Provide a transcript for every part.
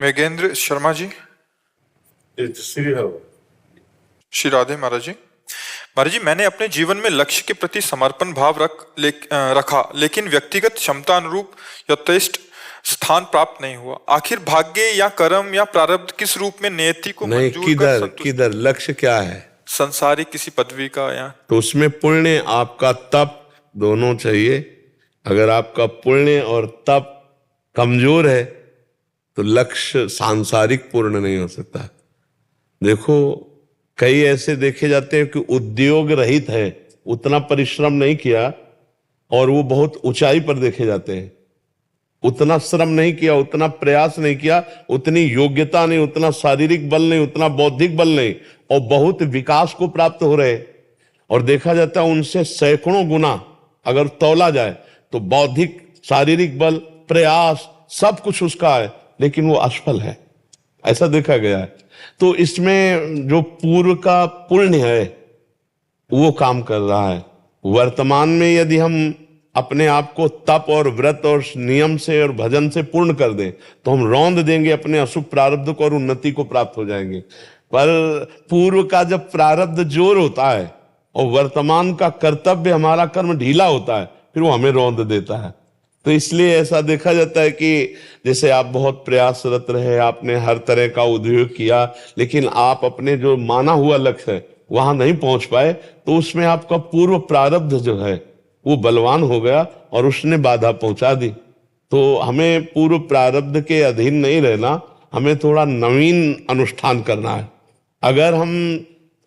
मेघेंद्र शर्मा जी। श्री राम। श्री राधे महाराज जी। महाराज जी, मैंने अपने जीवन में लक्ष्य के प्रति समर्पण भाव रखा, लेकिन व्यक्तिगत क्षमता अनुरूप यथेष्ट स्थान प्राप्त नहीं हुआ। आखिर भाग्य या कर्म या प्रारब्ध किस रूप में नियति को नहीं, मंजूर कर किधर लक्ष्य क्या है? संसारिक किसी पदवी का या तो उसमें पुण्य आपका तप दोनों चाहिए। अगर आपका पुण्य और तप कमजोर है तो लक्ष्य सांसारिक पूर्ण नहीं हो सकता। देखो, कई ऐसे देखे जाते हैं कि उद्योग रहित है, उतना परिश्रम नहीं किया और वो बहुत ऊंचाई पर देखे जाते हैं। उतना श्रम नहीं किया, उतना प्रयास नहीं किया, उतनी योग्यता नहीं, उतना शारीरिक बल नहीं, उतना बौद्धिक बल नहीं, और बहुत विकास को प्राप्त हो रहे। और देखा जाता है उनसे सैकड़ों गुना अगर तौला जाए तो बौद्धिक, शारीरिक बल, प्रयास सब कुछ उसका है, लेकिन वो असफल है, ऐसा देखा गया है। तो इसमें जो पूर्व का पुण्य है वो काम कर रहा है। वर्तमान में यदि हम अपने आप को तप और व्रत और नियम से और भजन से पूर्ण कर दें तो हम रौंद देंगे अपने अशुभ प्रारब्ध को और उन्नति को प्राप्त हो जाएंगे। पर पूर्व का जब प्रारब्ध जोर होता है और वर्तमान का कर्तव्य, हमारा कर्म ढीला होता है, फिर वो हमें रौंद देता है। तो इसलिए ऐसा देखा जाता है कि जैसे आप बहुत प्रयासरत रहे, आपने हर तरह का उद्योग किया, लेकिन आप अपने जो माना हुआ लक्ष्य है वहां नहीं पहुंच पाए, तो उसमें आपका पूर्व प्रारब्ध जो है वो बलवान हो गया और उसने बाधा पहुंचा दी। तो हमें पूर्व प्रारब्ध के अधीन नहीं रहना, हमें थोड़ा नवीन अनुष्ठान करना है। अगर हम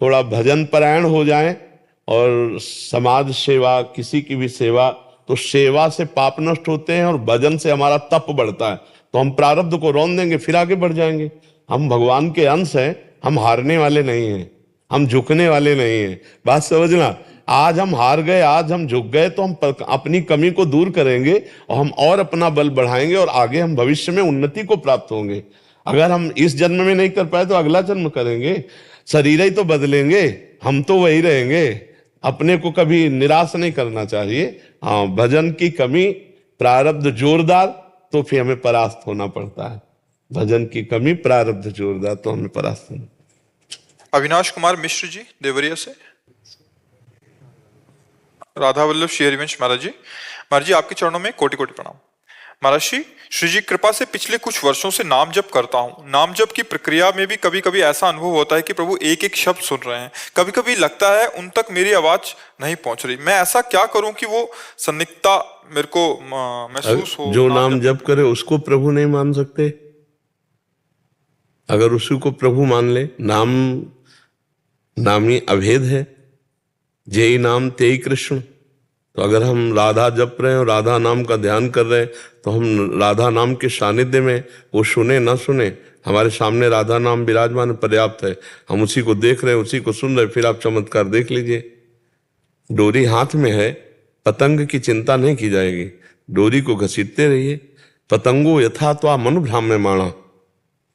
थोड़ा भजन परायण हो जाएं और समाज सेवा, किसी की भी सेवा, तो सेवा से पाप नष्ट होते हैं और भजन से हमारा तप बढ़ता है। तो हम प्रारब्ध को रौंद देंगे, फिर आगे बढ़ जाएंगे। हम भगवान के अंश हैं, हम हारने वाले नहीं हैं, हम झुकने वाले नहीं हैं। बात समझना, आज हम हार गए, आज हम झुक गए, तो हम अपनी कमी को दूर करेंगे और हम और अपना बल बढ़ाएंगे और आगे हम भविष्य में उन्नति को प्राप्त होंगे। अगर हम इस जन्म में नहीं कर पाए तो अगला जन्म करेंगे। शरीर ही तो बदलेंगे, हम तो वही रहेंगे। अपने को कभी निराश नहीं करना चाहिए। हाँ, भजन की कमी, प्रारब्ध जोरदार, तो फिर हमें परास्त होना पड़ता है। भजन की कमी, प्रारब्ध जोरदार, तो हमें परास्त होना। अविनाश कुमार मिश्र जी, देवरिया से। राधा वल्लभ श्री हरिवंश महाराज जी। महाराज जी, आपके चरणों में कोटि कोटि प्रणाम। महाराज श्री जी कृपा से पिछले कुछ वर्षों से नाम जप करता हूँ। नाम जप की प्रक्रिया में भी कभी कभी ऐसा अनुभव होता है कि प्रभु एक एक शब्द सुन रहे हैं। कभी कभी लगता है उन तक मेरी आवाज नहीं पहुंच रही। मैं ऐसा क्या करूं कि वो सन्निग्धता मेरे को महसूस हो? जो नाम जप करे उसको प्रभु नहीं मान सकते? अगर उसी को प्रभु मान ले, नामी अभेद है, जेई नाम तेई कृष्ण। तो अगर हम राधा जप रहे हैं और राधा नाम का ध्यान कर रहे हैं तो हम राधा नाम के सानिध्य में, वो सुने ना सुने, हमारे सामने राधा नाम विराजमान पर्याप्त है। हम उसी को देख रहे हैं, उसी को सुन रहे हैं। फिर आप चमत्कार देख लीजिए। डोरी हाथ में है, पतंग की चिंता नहीं की जाएगी। डोरी को घसीटते रहिए। पतंगो यथा त्वा मनु भ्राम्य माणा।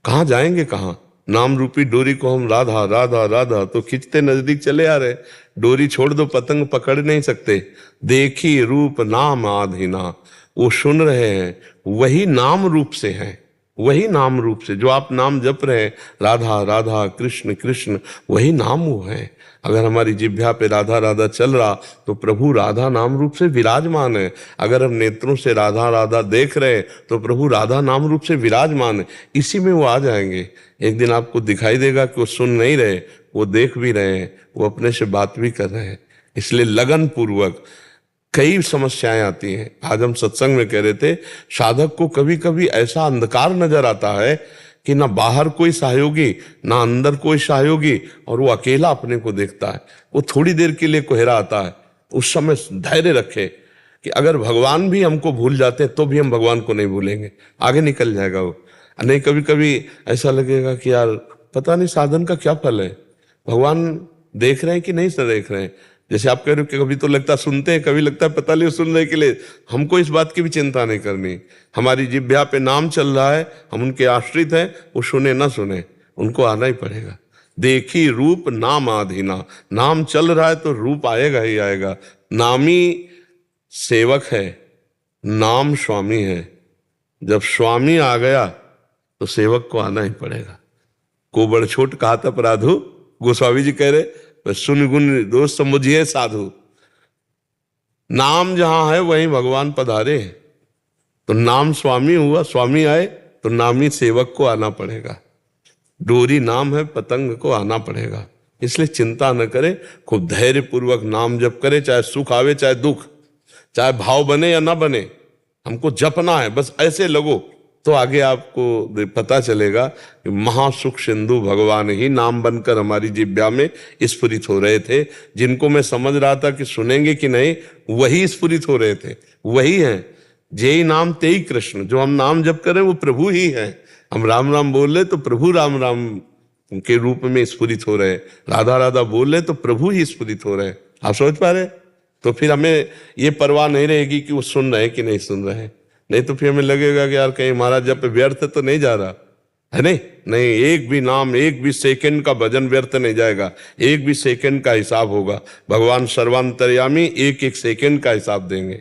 कहाँ जाएंगे, कहाँ? नाम रूपी डोरी को हम राधा राधा राधा तो खींचते नजदीक चले आ रहे। डोरी छोड़ दो, पतंग पकड़ नहीं सकते। देखी रूप नाम आधीना, वो सुन रहे हैं, वही नाम रूप से है, वही नाम रूप से जो आप नाम जप रहे हैं, राधा राधा कृष्ण कृष्ण, वही नाम वो है। अगर हमारी जिह्वा पे राधा राधा चल रहा तो प्रभु राधा नाम रूप से विराजमान है। अगर हम नेत्रों से राधा राधा देख रहे हैं तो प्रभु राधा नाम रूप से विराजमान है। इसी में वो आ जाएंगे। एक दिन आपको दिखाई देगा कि वो सुन नहीं रहे, वो देख भी रहे हैं, वो अपने से बात भी कर रहे हैं। इसलिए लगन पूर्वक। कई समस्याएं आती हैं। आज हम सत्संग में कह रहे थे, साधक को कभी कभी ऐसा अंधकार नजर आता है कि ना बाहर कोई सहयोगी, ना अंदर कोई सहयोगी, और वो अकेला अपने को देखता है। वो थोड़ी देर के लिए कोहरा आता है। उस समय धैर्य रखे कि अगर भगवान भी हमको भूल जाते हैं तो भी हम भगवान को नहीं भूलेंगे, आगे निकल जाएगा वो। नहीं, कभी कभी ऐसा लगेगा कि यार पता नहीं साधन का क्या फल है, भगवान देख रहे हैं कि नहीं देख रहे हैं। जैसे आप कह रहे हो कि कभी तो लगता सुनते हैं, कभी लगता है पता नहीं सुनने के लिए। हमको इस बात की भी चिंता नहीं करनी। हमारी जिह्वा पे नाम चल रहा है, हम उनके आश्रित हैं, वो सुने ना सुने, उनको आना ही पड़ेगा। देखी रूप नाम आधीना, नाम चल रहा है तो रूप आएगा ही आएगा। नामी सेवक है, नाम स्वामी है। जब स्वामी आ गया तो सेवक को आना ही पड़ेगा। को बड़ छोट कहा था अपराधु, गोस्वामी जी कह रहे सुन गुण दोष समुझिए साधु। नाम जहां है वहीं भगवान पधारे हैं। तो नाम स्वामी हुआ, स्वामी आए तो नामी सेवक को आना पड़ेगा। डोरी नाम है, पतंग को आना पड़ेगा। इसलिए चिंता न करे, खूब धैर्य पूर्वक नाम जप करे, चाहे सुख आवे चाहे दुख, चाहे भाव बने या ना बने, हमको जपना है। बस ऐसे लगो तो आगे आपको पता चलेगा कि महासुख सिंधु भगवान ही नाम बनकर हमारी जिब्या में स्फुरित हो रहे थे। जिनको मैं समझ रहा था कि सुनेंगे कि नहीं, वही स्फुरित हो रहे थे, वही हैं। जेई नाम तेई कृष्ण, जो हम नाम जप करें वो प्रभु ही है। हम राम राम बोल रहे तो प्रभु राम राम के रूप में स्फुरित हो रहे, राधा राधा बोल रहे तो प्रभु ही स्फुरित हो रहे। आप समझ पा रहे? तो फिर हमें ये परवाह नहीं रहेगी कि वो सुन रहे कि नहीं सुन रहे। नहीं तो फिर हमें लगेगा कि यार कहीं हमारा जप व्यर्थ तो नहीं जा रहा है। नहीं, एक भी नाम, एक भी सेकंड का भजन व्यर्थ नहीं जाएगा। एक भी सेकंड का हिसाब होगा। भगवान सर्वांतर्यामी एक एक सेकंड का हिसाब देंगे।